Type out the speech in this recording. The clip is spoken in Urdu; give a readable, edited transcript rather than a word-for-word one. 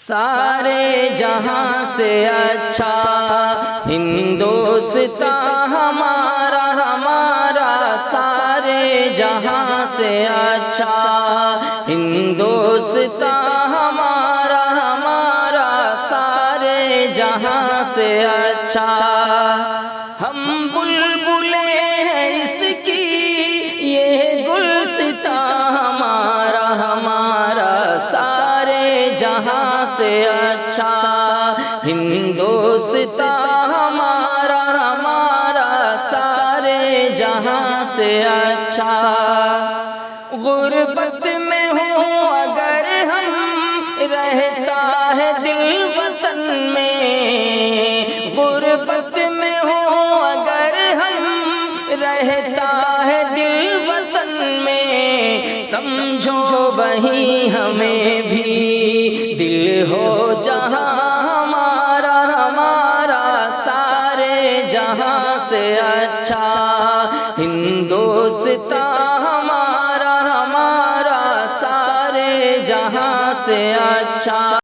سارے جہاں سے اچھا ہندوستان ہمارا ہمارا، سارے جہاں سے اچھا ہندوستان ہمارا ہمارا، سارے جہاں سے اچھا۔ ہم بلبلیں ہیں اس کی یہ گلستان ہمارا ہمارا، سارے جہاں سے اچھا ہندوستان ہمارا ہمارا، سارے جہاں سے اچھا۔ غربت میں ہوں اگر ہم رہتا ہے دل وطن میں، غربت میں ہوں اگر ہم رہتا ہے دل وطن میں، سمجھو وہیں ہمیں بھی دل ہو جہاں ہمارا ہمارا، سارے جہاں سے اچھا ہندوستان ہمارا ہمارا، سارے جہاں سے اچھا۔